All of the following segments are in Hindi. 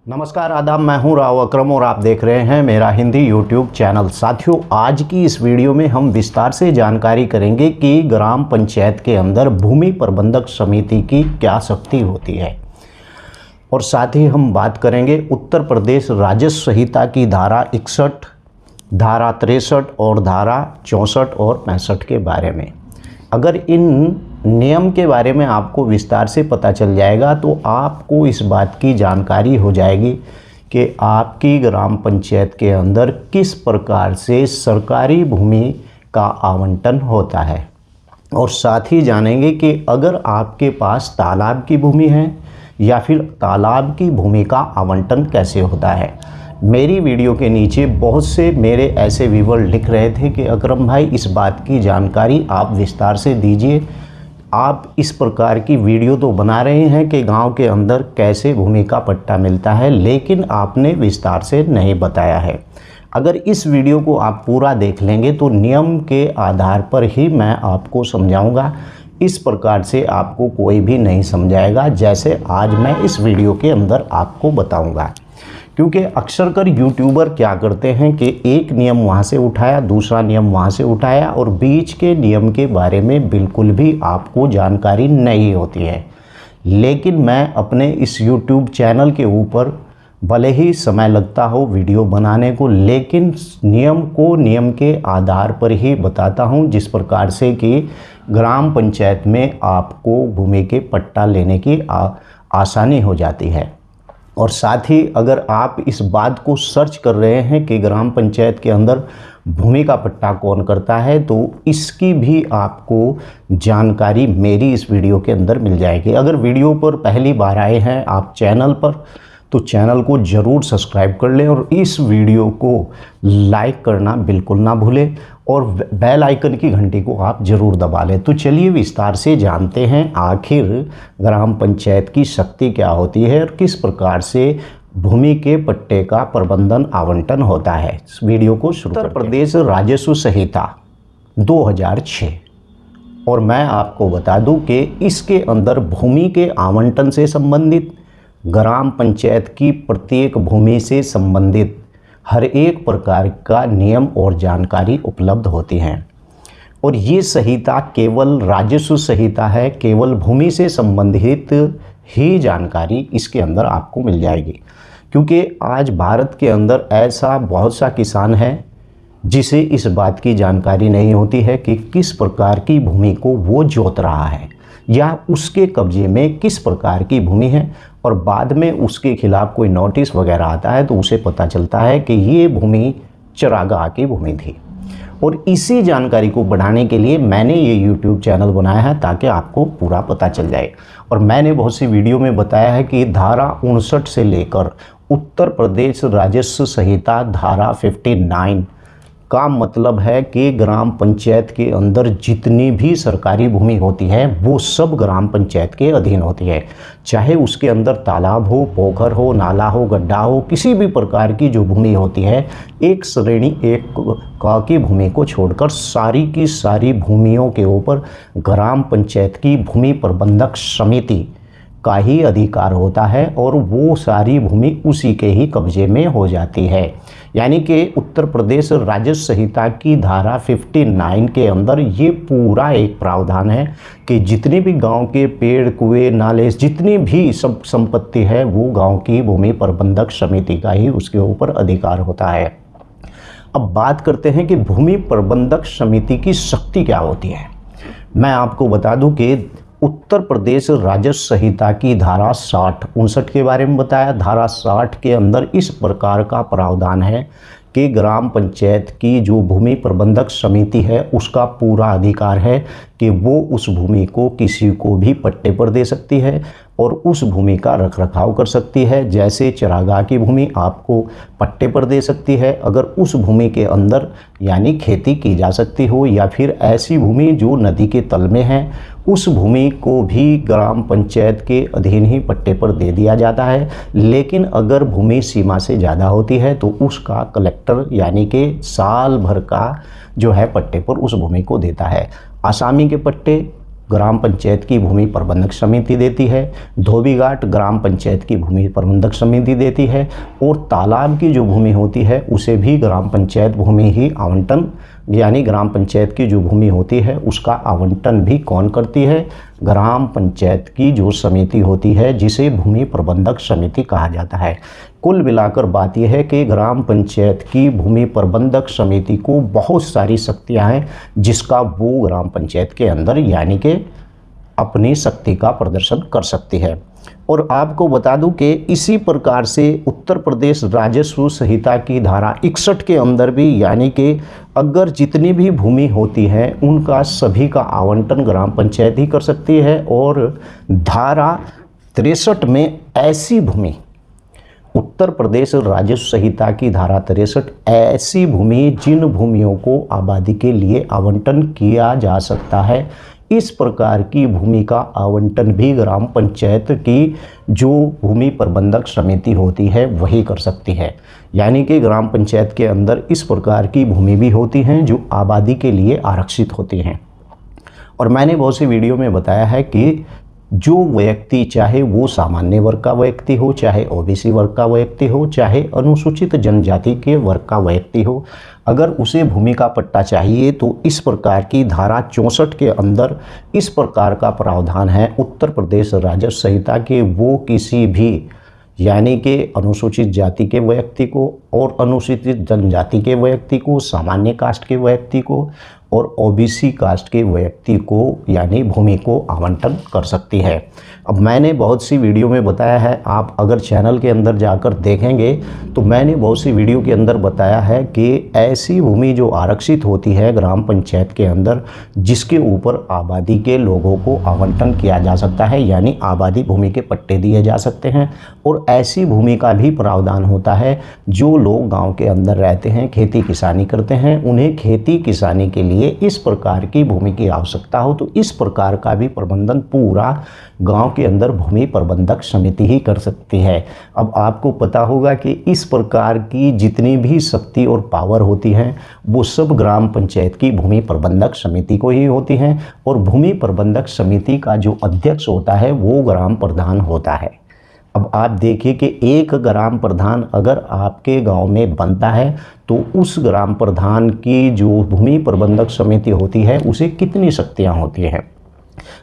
नमस्कार आदाब, मैं हूं राव अकरम और आप देख रहे हैं मेरा हिंदी यूट्यूब चैनल। साथियों, आज की इस वीडियो में हम विस्तार से जानकारी करेंगे कि ग्राम पंचायत के अंदर भूमि प्रबंधक समिति की क्या शक्ति होती है और साथ ही हम बात करेंगे उत्तर प्रदेश राजस्व संहिता की धारा 61, धारा 63 और धारा 64 और 65 के बारे में। अगर इन नियम के बारे में आपको विस्तार से पता चल जाएगा तो आपको इस बात की जानकारी हो जाएगी कि आपकी ग्राम पंचायत के अंदर किस प्रकार से सरकारी भूमि का आवंटन होता है। और साथ ही जानेंगे कि अगर आपके पास तालाब की भूमि है या फिर तालाब की भूमि का आवंटन कैसे होता है। मेरी वीडियो के नीचे बहुत से मेरे ऐसे व्यूअर लिख रहे थे कि अकरम भाई, इस बात की जानकारी आप विस्तार से दीजिए। आप इस प्रकार की वीडियो तो बना रहे हैं कि गांव के अंदर कैसे भूमि का पट्टा मिलता है, लेकिन आपने विस्तार से नहीं बताया है। अगर इस वीडियो को आप पूरा देख लेंगे तो नियम के आधार पर ही मैं आपको समझाऊंगा। इस प्रकार से आपको कोई भी नहीं समझाएगा जैसे आज मैं इस वीडियो के अंदर आपको बताऊंगा। क्योंकि अक्सर कर यूट्यूबर क्या करते हैं कि एक नियम वहाँ से उठाया, दूसरा नियम वहाँ से उठाया और बीच के नियम के बारे में बिल्कुल भी आपको जानकारी नहीं होती है। लेकिन मैं अपने इस यूट्यूब चैनल के ऊपर भले ही समय लगता हो वीडियो बनाने को, लेकिन नियम को नियम के आधार पर ही बताता हूँ, जिस प्रकार से कि ग्राम पंचायत में आपको भूमि के पट्टा लेने की आसानी हो जाती है। और साथ ही अगर आप इस बात को सर्च कर रहे हैं कि ग्राम पंचायत के अंदर भूमि का पट्टा कौन करता है तो इसकी भी आपको जानकारी मेरी इस वीडियो के अंदर मिल जाएगी। अगर वीडियो पर पहली बार आए हैं आप चैनल पर तो चैनल को ज़रूर सब्सक्राइब कर लें और इस वीडियो को लाइक करना बिल्कुल ना भूलें और बेल आइकन की घंटी को आप ज़रूर दबा लें। तो चलिए विस्तार से जानते हैं आखिर ग्राम पंचायत की शक्ति क्या होती है और किस प्रकार से भूमि के पट्टे का प्रबंधन आवंटन होता है। इस वीडियो को शुरू करते हैं। उत्तर प्रदेश राजस्व संहिता 2006 और मैं आपको बता दूं कि इसके अंदर भूमि के आवंटन से संबंधित, ग्राम पंचायत की प्रत्येक भूमि से संबंधित हर एक प्रकार का नियम और जानकारी उपलब्ध होती हैं। और ये संहिता केवल राजस्व संहिता है, केवल भूमि से संबंधित ही जानकारी इसके अंदर आपको मिल जाएगी। क्योंकि आज भारत के अंदर ऐसा बहुत सा किसान है जिसे इस बात की जानकारी नहीं होती है कि किस प्रकार की भूमि को वो जोत रहा है या उसके कब्जे में किस प्रकार की भूमि है। और बाद में उसके खिलाफ कोई नोटिस वगैरह आता है तो उसे पता चलता है कि ये भूमि चरागाह की भूमि थी। और इसी जानकारी को बढ़ाने के लिए मैंने ये YouTube चैनल बनाया है ताकि आपको पूरा पता चल जाए। और मैंने बहुत सी वीडियो में बताया है कि धारा 59 से लेकर उत्तर प्रदेश राजस्व संहिता धारा 59 का मतलब है कि ग्राम पंचायत के अंदर जितनी भी सरकारी भूमि होती है वो सब ग्राम पंचायत के अधीन होती है। चाहे उसके अंदर तालाब हो, पोखर हो, नाला हो, गड्ढा हो, किसी भी प्रकार की जो भूमि होती है, एक श्रेणी एक का की भूमि को छोड़कर सारी की सारी भूमियों के ऊपर ग्राम पंचायत की भूमि प्रबंधक समिति का ही अधिकार होता है और वो सारी भूमि उसी के ही कब्जे में हो जाती है। यानी कि उत्तर प्रदेश राजस्व संहिता की धारा 59 के अंदर ये पूरा एक प्रावधान है कि जितने भी गांव के पेड़, कुएं, नाले, जितनी भी सब संपत्ति है वो गांव की भूमि प्रबंधक समिति का ही उसके ऊपर अधिकार होता है। अब बात करते हैं कि भूमि प्रबंधक समिति की शक्ति क्या होती है। मैं आपको बता दूं कि उत्तर प्रदेश राजस्व संहिता की धारा 59 के बारे में बताया। धारा 60 के अंदर इस प्रकार का प्रावधान है कि ग्राम पंचायत की जो भूमि प्रबंधक समिति है उसका पूरा अधिकार है कि वो उस भूमि को किसी को भी पट्टे पर दे सकती है और उस भूमि का रखरखाव कर सकती है। जैसे चरागाह की भूमि आपको पट्टे पर दे सकती है अगर उस भूमि के अंदर यानी खेती की जा सकती हो, या फिर ऐसी भूमि जो नदी के तल में है उस भूमि को भी ग्राम पंचायत के अधीन ही पट्टे पर दे दिया जाता है। लेकिन अगर भूमि सीमा से ज़्यादा होती है तो उसका कलेक्टर यानी कि साल भर का जो है पट्टे पर उस भूमि को देता है। आसामी के पट्टे ग्राम पंचायत की भूमि प्रबंधक समिति देती है, धोबी घाट ग्राम पंचायत की भूमि प्रबंधक समिति देती है, और तालाब की जो भूमि होती है उसे भी ग्राम पंचायत भूमि ही आवंटन, यानी ग्राम पंचायत की जो भूमि होती है उसका आवंटन भी कौन करती है? ग्राम पंचायत की जो समिति होती है, जिसे भूमि प्रबंधक समिति कहा जाता है। कुल मिलाकर बात यह है कि ग्राम पंचायत की भूमि प्रबंधक समिति को बहुत सारी शक्तियां हैं, जिसका वो ग्राम पंचायत के अंदर यानी कि अपनी शक्ति का प्रदर्शन कर सकती है। और आपको बता दूं कि इसी प्रकार से उत्तर प्रदेश राजस्व संहिता की धारा 61 के अंदर भी, यानी कि अगर जितनी भी भूमि होती है उनका सभी का आवंटन ग्राम पंचायत ही कर सकती है। और धारा 63 में ऐसी भूमि, उत्तर प्रदेश राजस्व संहिता की धारा 63 ऐसी भूमि जिन भूमियों को आबादी के लिए आवंटन किया जा सकता है, इस प्रकार की भूमि का आवंटन भी ग्राम पंचायत की जो भूमि प्रबंधक समिति होती है वही कर सकती है। यानी कि ग्राम पंचायत के अंदर इस प्रकार की भूमि भी होती हैं जो आबादी के लिए आरक्षित होती हैं। और मैंने बहुत सी वीडियो में बताया है कि जो व्यक्ति, चाहे वो सामान्य वर्ग का व्यक्ति हो, चाहे ओबीसी वर्ग का व्यक्ति हो, चाहे अनुसूचित जनजाति के वर्ग का व्यक्ति हो, अगर उसे भूमि का पट्टा चाहिए तो इस प्रकार की धारा 64 के अंदर इस प्रकार का प्रावधान है उत्तर प्रदेश राजस्व संहिता के, वो किसी भी यानी कि अनुसूचित जाति के व्यक्ति को और अनुसूचित जनजाति के व्यक्ति को, सामान्य कास्ट के व्यक्ति को और ओबीसी कास्ट के व्यक्ति को यानी भूमि को आवंटन कर सकती है। अब मैंने बहुत सी वीडियो में बताया है, आप अगर चैनल के अंदर जाकर देखेंगे तो मैंने बहुत सी वीडियो के अंदर बताया है कि ऐसी भूमि जो आरक्षित होती है ग्राम पंचायत के अंदर, जिसके ऊपर आबादी के लोगों को आवंटन किया जा सकता है, यानी आबादी भूमि के पट्टे दिए जा सकते हैं। और ऐसी भूमि का भी प्रावधान होता है जो लोग गाँव के अंदर रहते हैं, खेती किसानी करते हैं, उन्हें खेती किसानी के लिए इस प्रकार की भूमि की आवश्यकता हो तो इस प्रकार का भी प्रबंधन पूरा गांव के अंदर भूमि प्रबंधक समिति ही कर सकती है। अब आपको पता होगा कि इस प्रकार की जितनी भी शक्ति और पावर होती हैं वो सब ग्राम पंचायत की भूमि प्रबंधक समिति को ही होती हैं। और भूमि प्रबंधक समिति का जो अध्यक्ष होता है वो ग्राम प्रधान होता है। अब आप देखिए कि एक ग्राम प्रधान अगर आपके गांव में बनता है तो उस ग्राम प्रधान की जो भूमि प्रबंधक समिति होती है उसे कितनी शक्तियां होती हैं।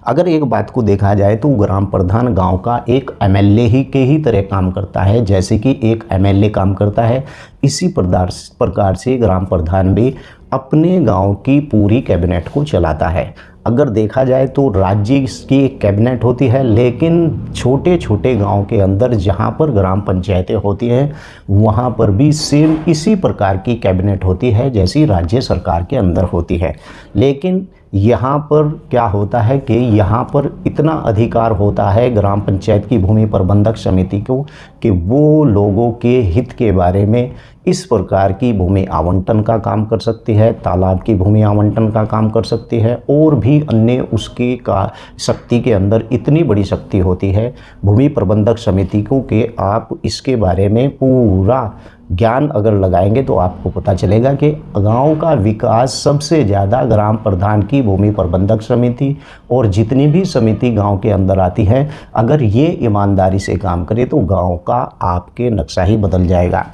अगर एक बात को देखा जाए तो ग्राम प्रधान गांव का एक एमएलए ही के ही तरह काम करता है, जैसे कि एक एमएलए काम करता है। इसी प्रकार से ग्राम प्रधान भी अपने गांव की पूरी कैबिनेट को चलाता है। अगर देखा जाए तो राज्य की एक कैबिनेट होती है, लेकिन छोटे छोटे गांव के अंदर जहां पर ग्राम पंचायतें होती हैं वहां पर भी सेम इसी प्रकार की कैबिनेट होती है जैसी राज्य सरकार के अंदर होती है। लेकिन यहाँ पर क्या होता है कि यहाँ पर इतना अधिकार होता है ग्राम पंचायत की भूमि प्रबंधक समिति को कि वो लोगों के हित के बारे में इस प्रकार की भूमि आवंटन का काम कर सकती है, तालाब की भूमि आवंटन का काम कर सकती है, और भी अन्य उसकी का शक्ति के अंदर इतनी बड़ी शक्ति होती है भूमि प्रबंधक समिति को कि आप इसके बारे में पूरा ज्ञान अगर लगाएंगे तो आपको पता चलेगा कि गांव का विकास सबसे ज़्यादा ग्राम प्रधान की भूमि प्रबंधक समिति और जितनी भी समिति गांव के अंदर आती है, अगर ये ईमानदारी से काम करे तो गांव का आपके नक्शा ही बदल जाएगा।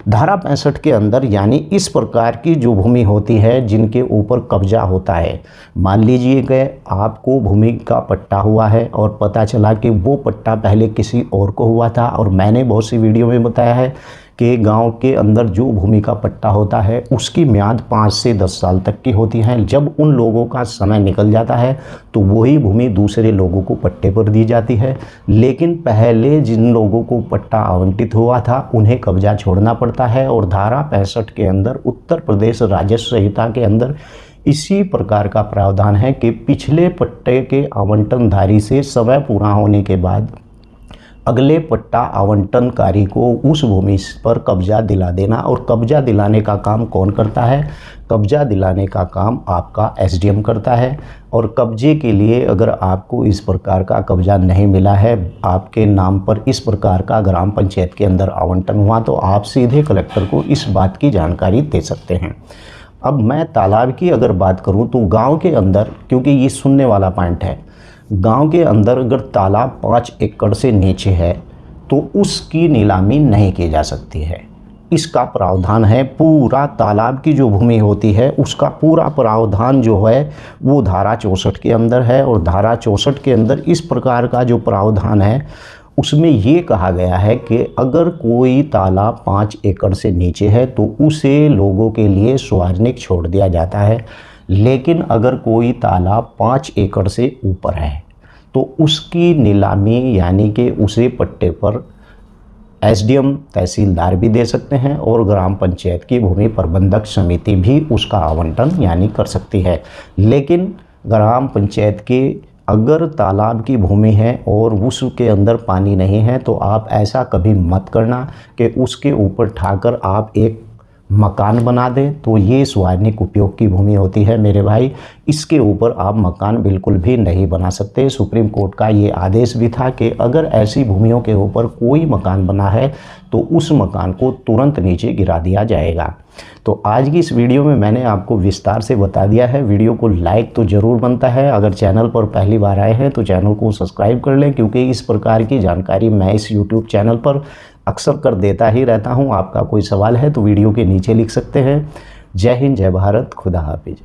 धारा 65 के अंदर यानी इस प्रकार की जो भूमि होती है जिनके ऊपर कब्जा होता है, मान लीजिए कि आपको भूमि का पट्टा हुआ है और पता चला कि वो पट्टा पहले किसी और को हुआ था, और मैंने बहुत सी वीडियो में बताया है कि गांव के अंदर जो भूमि का पट्टा होता है उसकी म्याद 5 से 10 साल तक की होती है। जब उन लोगों का समय निकल जाता है तो वही भूमि दूसरे लोगों को पट्टे पर दी जाती है, लेकिन पहले जिन लोगों को पट्टा आवंटित हुआ था उन्हें कब्जा छोड़ना पड़ता है। और धारा 65 के अंदर उत्तर प्रदेश राजस्व संहिता के अंदर इसी प्रकार का प्रावधान है कि पिछले पट्टे के आवंटनधारी से समय पूरा होने के बाद अगले पट्टा आवंटनकारी को उस भूमि पर कब्जा दिला देना। और कब्जा दिलाने का काम कौन करता है? कब्जा दिलाने का काम आपका एसडीएम करता है। और कब्जे के लिए अगर आपको इस प्रकार का कब्जा नहीं मिला है, आपके नाम पर इस प्रकार का ग्राम पंचायत के अंदर आवंटन हुआ, तो आप सीधे कलेक्टर को इस बात की जानकारी दे सकते हैं। अब मैं तालाब की अगर बात करूं तो गांव के अंदर, क्योंकि ये सुनने वाला पॉइंट है, गांव के अंदर अगर तालाब 5 एकड़ से नीचे है तो उसकी नीलामी नहीं की जा सकती है। इसका प्रावधान है, पूरा तालाब की जो भूमि होती है उसका पूरा प्रावधान जो है वो धारा 64 के अंदर है। और धारा 64 के अंदर इस प्रकार का जो प्रावधान है उसमें ये कहा गया है कि अगर कोई तालाब 5 एकड़ से नीचे है तो उसे लोगों के लिए सार्वजनिक छोड़ दिया जाता है। लेकिन अगर कोई तालाब 5 एकड़ से ऊपर है तो उसकी नीलामी यानी कि उसे पट्टे पर एसडीएम तहसीलदार भी दे सकते हैं और ग्राम पंचायत की भूमि प्रबंधक समिति भी उसका आवंटन यानी कर सकती है। लेकिन ग्राम पंचायत के अगर तालाब की भूमि है और उसके अंदर पानी नहीं है तो आप ऐसा कभी मत करना कि उसके ऊपर ठाकर आप एक मकान बना दें। तो ये सार्वजनिक उपयोग की भूमि होती है मेरे भाई, इसके ऊपर आप मकान बिल्कुल भी नहीं बना सकते। सुप्रीम कोर्ट का ये आदेश भी था कि अगर ऐसी भूमियों के ऊपर कोई मकान बना है तो उस मकान को तुरंत नीचे गिरा दिया जाएगा। तो आज की इस वीडियो में मैंने आपको विस्तार से बता दिया है। वीडियो को लाइक तो ज़रूर बनता है। अगर चैनल पर पहली बार आए हैं तो चैनल को सब्सक्राइब कर लें, क्योंकि इस प्रकार की जानकारी मैं इस यूट्यूब चैनल पर अक्सर कर देता ही रहता हूं। आपका कोई सवाल है तो वीडियो के नीचे लिख सकते हैं। जय हिंद, जय भारत, खुदा हाफिज।